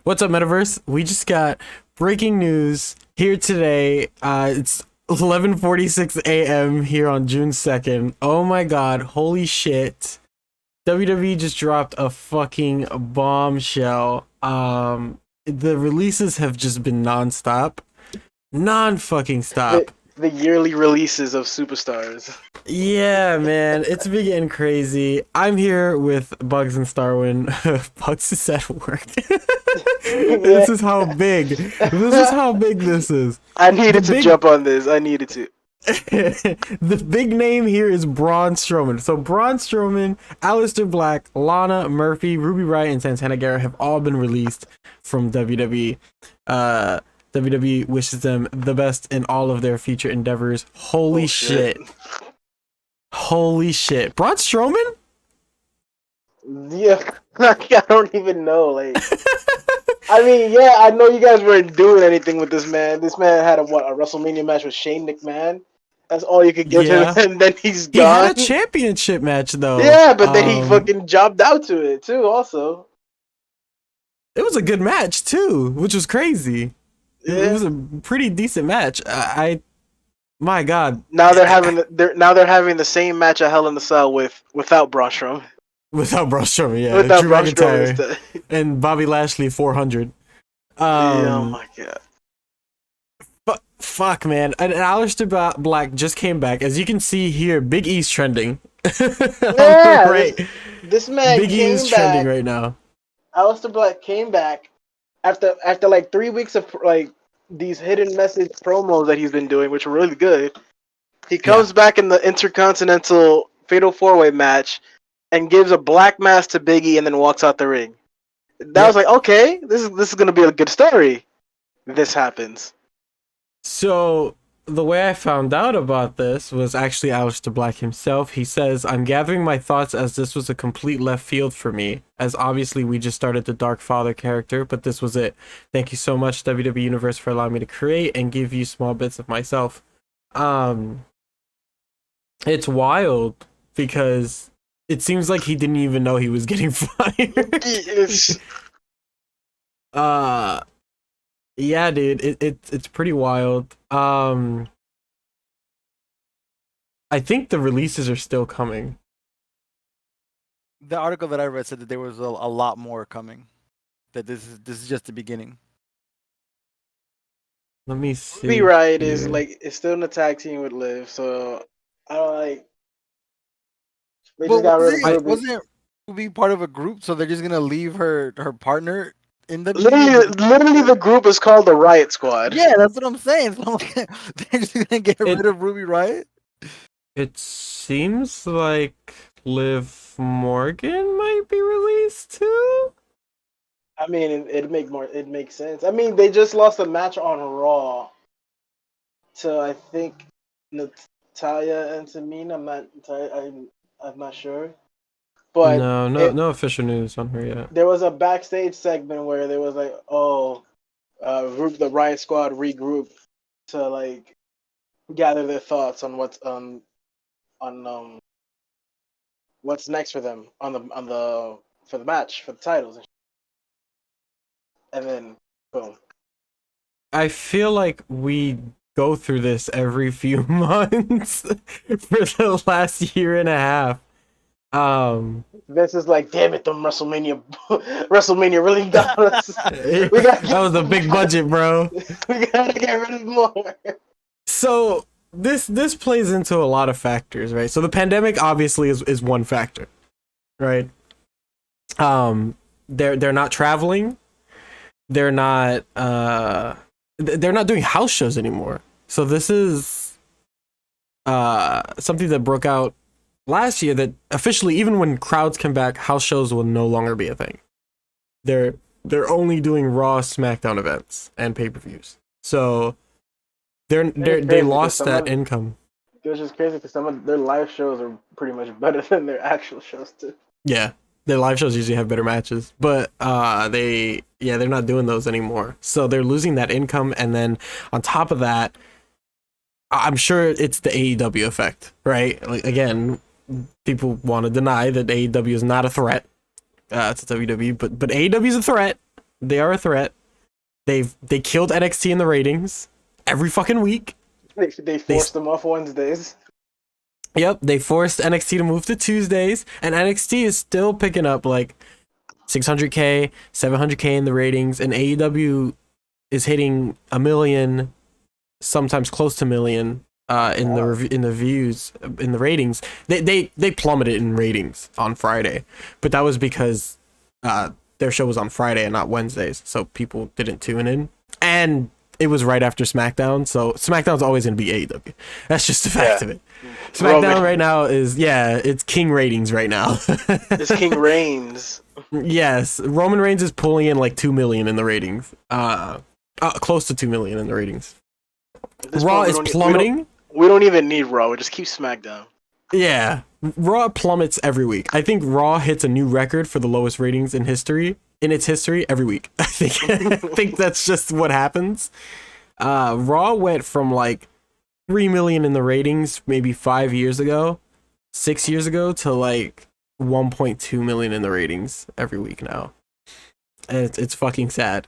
What's up, Metaverse? We just got breaking news here today. It's 11:46 a.m. here on June 2nd. Oh my god, holy shit. WWE just dropped a fucking bombshell. The releases have just been non-stop. Non-fucking stop. The yearly releases of superstars. Yeah, man, it's been getting crazy. I'm here with Bugz and Starwind. Bugz is at work. This is how big. This is how big this is. I needed to jump on this. I needed to. The big name here is Braun Strowman. So Braun Strowman, Aleister Black, Lana Murphy, Ruby Riott, and Santana Garrett have all been released from WWE. WWE wishes them the best in all of their future endeavors. Holy shit. Holy shit. Braun Strowman? Yeah, I don't even know. Like, I mean, yeah, I know you guys weren't doing anything with this man. This man had a WrestleMania match with Shane McMahon. That's all you could give him, and then he's gone. He had a championship match though. Yeah, but then he fucking jobbed out to it too. Also, it was a good match too, which was crazy. Yeah. It was a pretty decent match. My God. Now they're having the same match at Hell in the Cell without Braun Strowman. Without Braun Strowman, yeah. Without Drew Braun McIntyre Strowman and Bobby Lashley 400. Oh my God. But fuck, man. And Aleister Black just came back. As you can see here, Big E's trending. Yeah, right. This man Big E is trending right now. Aleister Black came back after like 3 weeks of like these hidden message promos that he's been doing, which were really good. He comes back in the Intercontinental Fatal 4-Way match and gives a black mask to Big E and then walks out the ring. That was like, okay, this is gonna be a good story. This happens. So the way I found out about this was actually Aleister Black himself. He says, "I'm gathering my thoughts as this was a complete left field for me, as obviously we just started the Dark Father character, but this was it. Thank you so much, WWE Universe, for allowing me to create and give you small bits of myself." It's wild because it seems like he didn't even know he was getting fired. Yeah, dude, it's pretty wild. I think the releases are still coming. The article that I read said that there was a lot more coming. That this is just the beginning. Let me see. Ruby Riott is still in the tag team with Liv, so I don't like. They just got rid of Ruby. Wasn't Ruby part of a group? So they're just gonna leave her partner in the literally the group is called the Riot Squad. Yeah, that's what I'm saying. So they're just gonna get rid of Ruby Riott. It seems like Liv Morgan might be released too. I mean, it makes sense. I mean, they just lost a match on Raw to I think Natalya and Tamina. I'm not sure. But no official news on her yet. There was a backstage segment where there was like, the Riot Squad regrouped to like gather their thoughts on what's next for them for the match for the titles, and then boom. I feel like we go through this every few months for the last year and a half. This is like, damn it, them WrestleMania really got us. That was a big budget, bro. We gotta get rid of more. So this plays into a lot of factors, right? So the pandemic obviously is one factor, right? They're not traveling. They're not doing house shows anymore. So this is something that broke out last year, that officially, even when crowds come back, house shows will no longer be a thing. They're only doing Raw, SmackDown events and pay-per-views. So they lost that income. It was just crazy because some of their live shows are pretty much better than their actual shows too. Yeah, their live shows usually have better matches, but they're not doing those anymore. So they're losing that income, and then on top of that, I'm sure it's the AEW effect, right? Like, again, people want to deny that AEW is not a threat to WWE, but AEW is a threat. They are a threat. They killed NXT in the ratings every fucking week. They forced them off Wednesdays. Yep, they forced NXT to move to Tuesdays, and NXT is still picking up like 600K, 700K in the ratings, and AEW is hitting 1 million, sometimes close to 1 million in the views, in the ratings. They plummeted in ratings on Friday, but that was because their show was on Friday and not Wednesdays, so people didn't tune in, and it was right after SmackDown, so SmackDown's always going to be AEW. That's just the fact of it. SmackDown right now is, it's king ratings right now. It's King Reigns. Yes, Roman Reigns is pulling in like 2 million in the ratings. Close to 2 million in the ratings. Raw is plummeting. We don't even need Raw. We just keep SmackDown. Yeah, Raw plummets every week. I think Raw hits a new record for the lowest ratings in its history every week. I think that's just what happens. Raw went from like 3 million in the ratings maybe 6 years ago, to like 1.2 million in the ratings every week now. And it's fucking sad.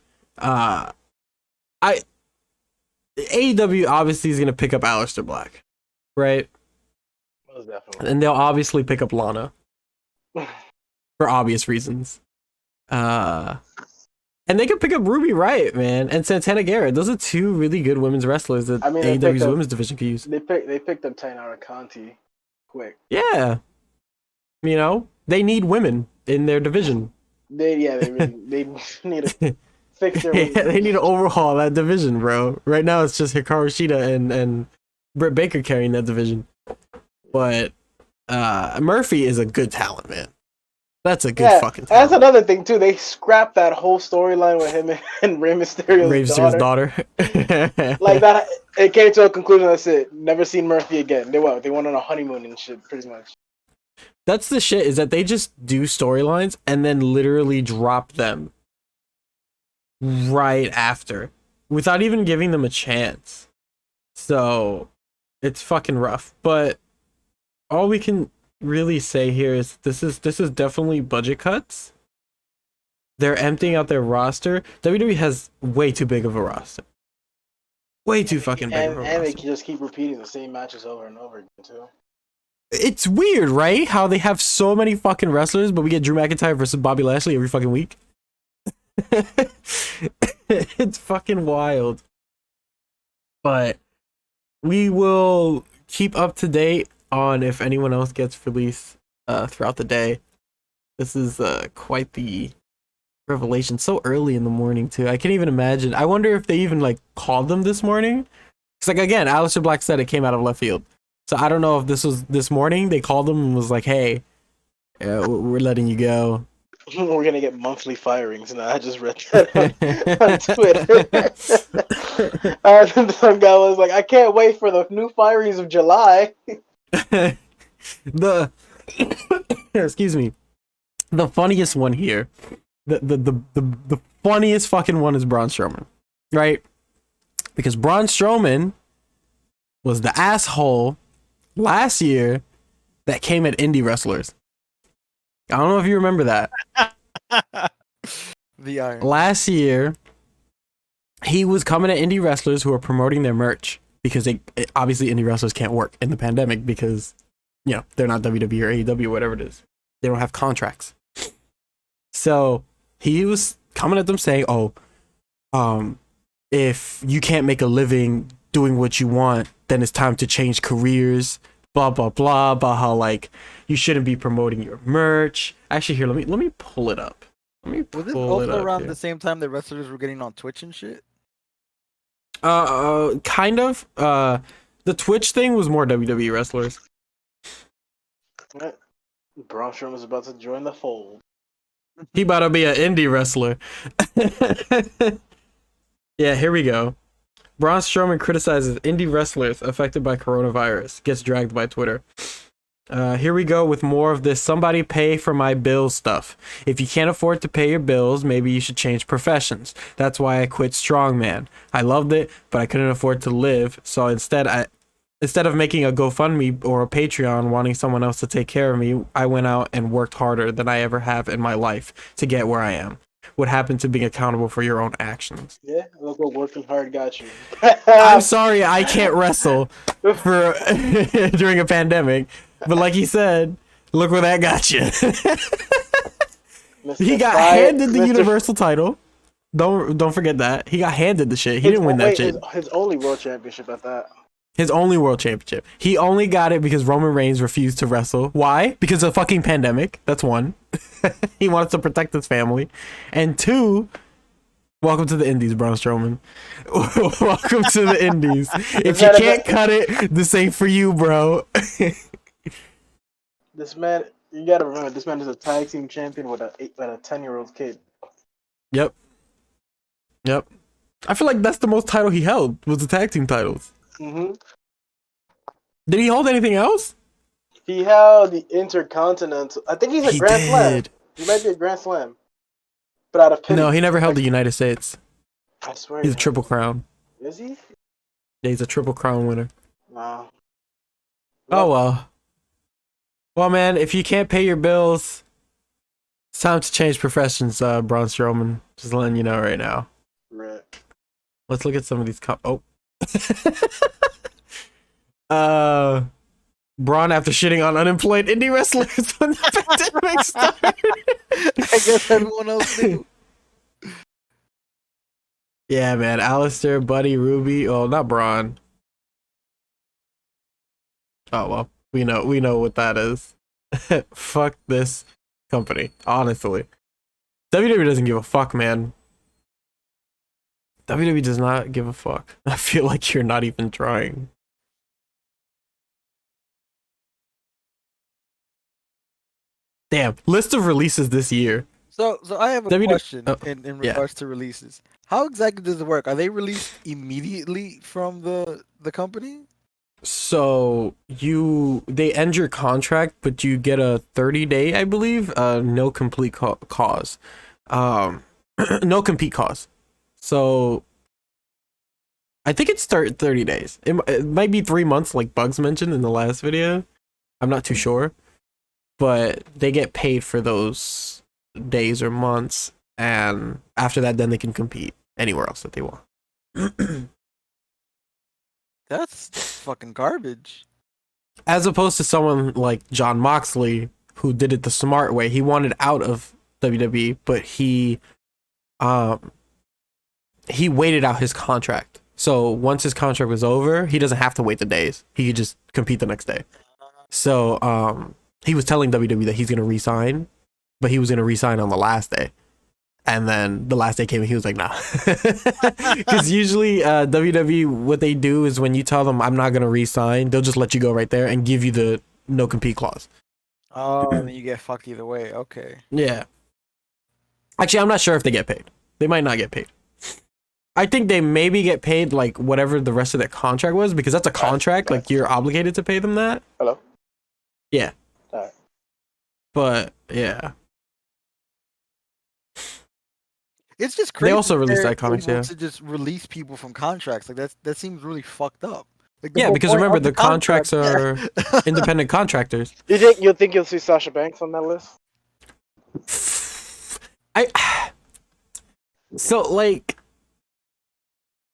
AEW obviously is gonna pick up Aleister Black, right? Most definitely. And they'll obviously pick up Lana for obvious reasons. And they could pick up Ruby Riott, man, and Santana Garrett. Those are two really good women's wrestlers that AEW's women's division could use. They picked up Tainara Conti quick. Yeah. You know, they need women in their division. They need to fix their They need to overhaul that division, bro. Right now it's just Hikaru Shida and Britt Baker carrying that division. But Murphy is a good talent, man. That's a good fucking talent. That's another thing too. They scrapped that whole storyline with him and Rey Mysterio's daughter. Like that, it came to a conclusion. That's it. Never seen Murphy again. They went on a honeymoon and shit, pretty much. That's the shit, is that they just do storylines and then literally drop them right after without even giving them a chance. So it's fucking rough. But all we can really say here is this is definitely budget cuts. They're emptying out their roster. WWE has way too big of a roster. Way too fucking big of a roster. And they can just keep repeating the same matches over and over again too. It's weird, right? How they have so many fucking wrestlers, but we get Drew McIntyre versus Bobby Lashley every fucking week. It's fucking wild. But we will keep up to date on if anyone else gets released throughout the day. This is quite the revelation. So early in the morning too. I can't even imagine. I wonder if they even like called them this morning. It's like, again, Aleister Black said it came out of left field. So I don't know if this was this morning. They called them and was like, "Hey, we're letting you go." We're gonna get monthly firings now. I just read that on Twitter. Some guy was like, "I can't wait for the new firings of July." Excuse me. The funniest one here, the funniest fucking one is Braun Strowman, right? Because Braun Strowman was the asshole last year that came at indie wrestlers. I don't know if you remember that. The iron. Last year, he was coming at indie wrestlers who are promoting their merch because obviously indie wrestlers can't work in the pandemic because, you know, they're not WWE or AEW, whatever it is. They don't have contracts. So he was coming at them saying, if you can't make a living doing what you want, then it's time to change careers, blah blah blah, about how like you shouldn't be promoting your merch. Actually, here, let me pull it up. Was this also around the same time that wrestlers were getting on Twitch and shit? Kind of. The Twitch thing was more WWE wrestlers. Braun Strowman was about to join the fold. He about to be an indie wrestler. Yeah, here we go. Braun Strowman criticizes indie wrestlers affected by coronavirus. Gets dragged by Twitter. Here we go with more of this somebody pay for my bills stuff. If you can't afford to pay your bills, maybe you should change professions. That's why I quit Strongman. I loved it, but I couldn't afford to live. So instead of making a GoFundMe or a Patreon wanting someone else to take care of me, I went out and worked harder than I ever have in my life to get where I am. would happen to being accountable for your own actions. Yeah, look what working hard got you. I'm sorry I can't wrestle for during a pandemic, but like he said, look where that got you. He got handed the Universal title. Don't forget that. He got handed the shit. He didn't win that shit. His only world championship at that. His only world championship. He only got it because Roman Reigns refused to wrestle. Why? Because of the fucking pandemic. That's one. He wants to protect his family. And two, welcome to the Indies, Braun Strowman. Welcome to the Indies. If you can't cut it, this ain't for you, bro. This man, you gotta remember, this man is a tag team champion with a 10-year-old kid. Yep. I feel like that's the most title he held, was the tag team titles. Mm-hmm. Did he hold anything else? He held the Intercontinental. I think he's a Grand Slam. He might be a Grand Slam. But out of pity. No, he never held the United States. I swear. He's a Triple Crown. Is he? Yeah, he's a Triple Crown winner. Wow. Oh, well. Well, man, if you can't pay your bills, it's time to change professions, Braun Strowman. Just letting you know right now. Right. Let's look at some of these. Braun after shitting on unemployed indie wrestlers when the pandemic started. I guess everyone else knew. Yeah, man. Aleister, Buddy, Ruby. Oh, not Braun. Oh well, we know what that is. Fuck this company. Honestly, WWE doesn't give a fuck, man. WWE does not give a fuck. I feel like you're not even trying. Damn, list of releases this year. So I have a question in yeah. regards to releases. How exactly does it work? Are they released immediately from the company? So they end your contract, but you get a 30-day, I believe, no complete cause, no compete cause. So I think it's 30 days. It might be 3 months, like Bugz mentioned in the last video. I'm not too sure, but they get paid for those days or months, and after that, then they can compete anywhere else that they want. That's fucking garbage. As opposed to someone like Jon Moxley, who did it the smart way. He wanted out of WWE, but he waited out his contract. So once his contract was over, he doesn't have to wait the days. He could just compete the next day. So he was telling WWE that he's gonna resign, but he was gonna resign on the last day. And then the last day came and he was like, nah. Because usually WWE, what they do is when you tell them I'm not going to re-sign, they'll just let you go right there and give you the no compete clause. Oh, and then you get fucked either way. Okay. Yeah. Actually, I'm not sure if they get paid. They might not get paid. I think they maybe get paid like whatever the rest of their contract was, because that's a contract. Like you're obligated to pay them that. Hello? Yeah. All right. But yeah. It's just crazy. They also released Iconics, yeah. To just release people from contracts, like that seems really fucked up. Like Yeah, because remember the contracts are independent contractors. You think you'll see Sasha Banks on that list? So like,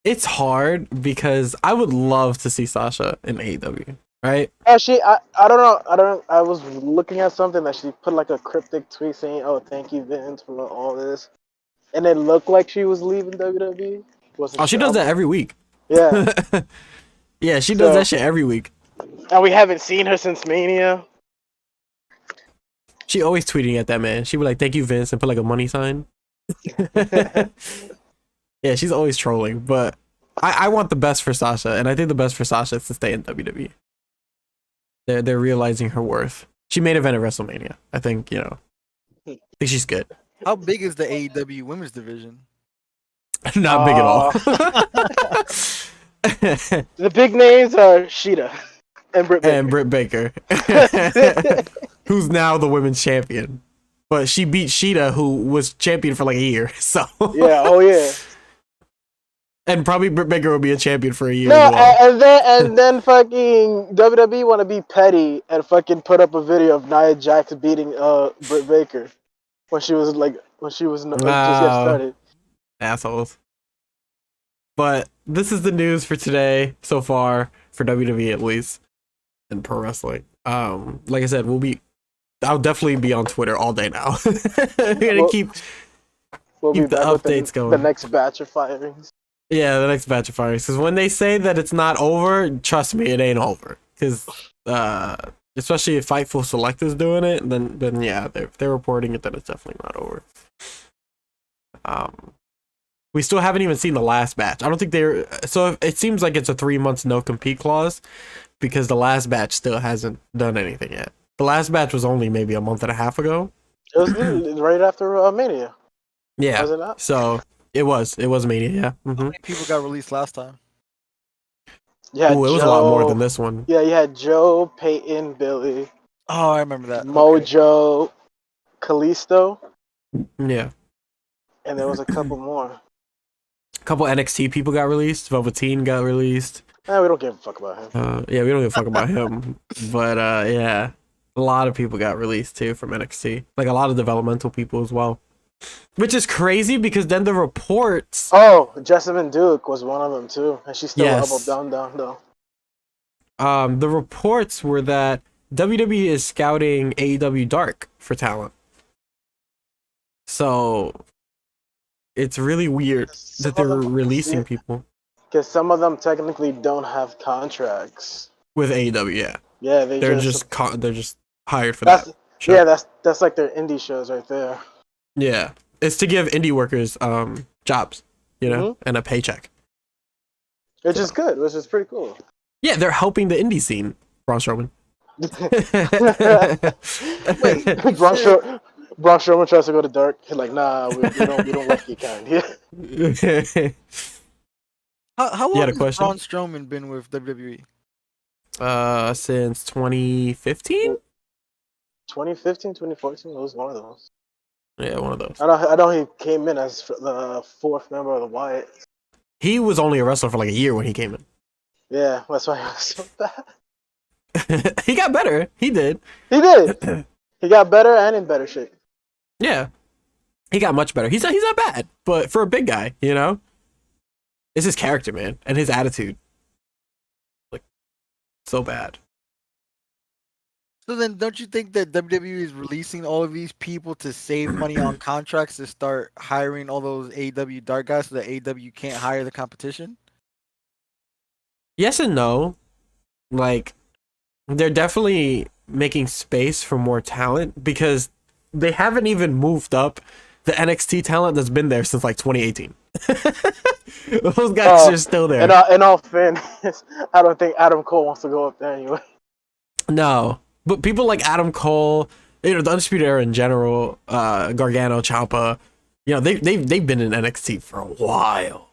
it's hard because I would love to see Sasha in AEW, right? Actually, I don't know. I was looking at something that she put like a cryptic tweet saying, "Oh, thank you, Vince, for all this." And it looked like she was leaving WWE. She does that every week. Yeah. Yeah, she does that shit every week. And we haven't seen her since Mania. She always tweeting at that man. She would like, thank you, Vince, and put like a money sign. Yeah, she's always trolling. But I want the best for Sasha, and I think the best for Sasha is to stay in WWE. They're realizing her worth. She made event at WrestleMania. I think, I think she's good. How big is the AEW women's division? Not big at all. The big names are Sheeta and Britt Baker. Who's now the women's champion. But she beat Sheeta, who was champion for like a year. So yeah, oh yeah. And probably Britt Baker will be a champion for a year. No, as well. and then fucking WWE want to be petty and fucking put up a video of Nia Jax beating Britt Baker when she was like when she was just getting started. Assholes. But this is the news for today so far for WWE at least and pro wrestling. Like I said, I'll definitely be on Twitter all day now. We're gonna keep We'll be the back with updates going. The next batch of firings. Yeah, the next batch of firings. Because when they say that it's not over, trust me, it ain't over. Because especially if Fightful Select is doing it, then yeah, if they're reporting it, then it's definitely not over. We still haven't even seen the last batch. I don't think so it seems like it's a 3 months no compete clause because the last batch still hasn't done anything yet. The last batch was only maybe a month and a half ago. It was right after Mania. Yeah. Was it not? So it was Mania, yeah. How many people got released last time? Yeah, it was a lot more than this one. Yeah, you had Joe, Peyton, Billy. Oh, I remember that. Mojo, Kalisto. Yeah. And there was a couple more. A couple NXT people got released. Velveteen got released. We don't give a fuck about him. Yeah, we don't give a fuck about him. But yeah, a lot of people got released too from NXT. Like a lot of developmental people as well. Which is crazy because then the reports. Oh, Jessamine Duke was one of them too, and she's still up, down though. The reports were that WWE is scouting AEW Dark for talent. So it's really weird that they're releasing people. Because some of them technically don't have contracts with AEW. Yeah. Yeah, they're just hired for that. Show. Yeah, that's like their indie shows right there. Yeah, it's to give indie workers jobs, and a paycheck. Which is good, which is pretty cool. Yeah, they're helping the indie scene. Braun Strowman. Wait, Braun Strowman tries to go to Dark. He's like, nah, we don't like you kind. Yeah. How long has Braun Strowman been with WWE? Since 2015. 2015, 2014. It was one of those. Yeah, one of those. I know he came in as the fourth member of the Wyatt. He was only a wrestler for like a year when he came in. Yeah, that's why he was so bad. He got better. He did. He did. He got better and in better shape. Yeah, he got much better. He's not bad, but for a big guy, it's his character, man, and his attitude. Like, so bad. So then, don't you think that WWE is releasing all of these people to save money on contracts to start hiring all those AEW Dark guys so that AEW can't hire the competition? Yes and no. Like, they're definitely making space for more talent because they haven't even moved up the NXT talent that's been there since like 2018. Those guys are still there. In all fairness, I don't think Adam Cole wants to go up there anyway. No. But people like Adam Cole, the Undisputed Era in general, Gargano, Ciampa, they've been in NXT for a while.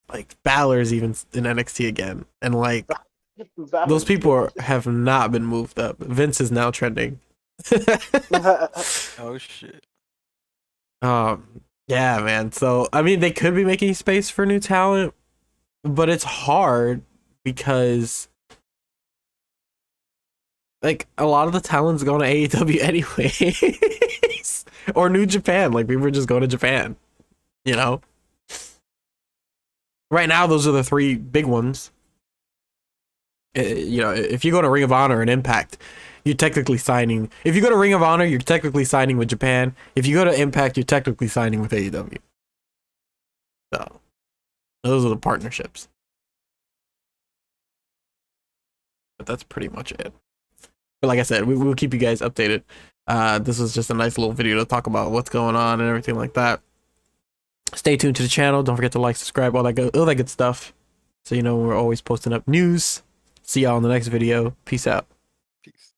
Like Balor's even in NXT again, and like those people have not been moved up. Vince is now trending. Oh shit. Yeah, man. So I mean, they could be making space for new talent, but it's hard because. Like, a lot of the talent's going to AEW anyways. Or New Japan. Like, people are just going to Japan. Right now, those are the three big ones. If you go to Ring of Honor and Impact, you're technically signing. If you go to Ring of Honor, you're technically signing with Japan. If you go to Impact, you're technically signing with AEW. So, those are the partnerships. But that's pretty much it. But like I said, we'll keep you guys updated. This was just a nice little video to talk about what's going on and everything like that. Stay tuned to the channel. Don't forget to like, subscribe, all that good stuff. So we're always posting up news. See y'all in the next video. Peace out. Peace.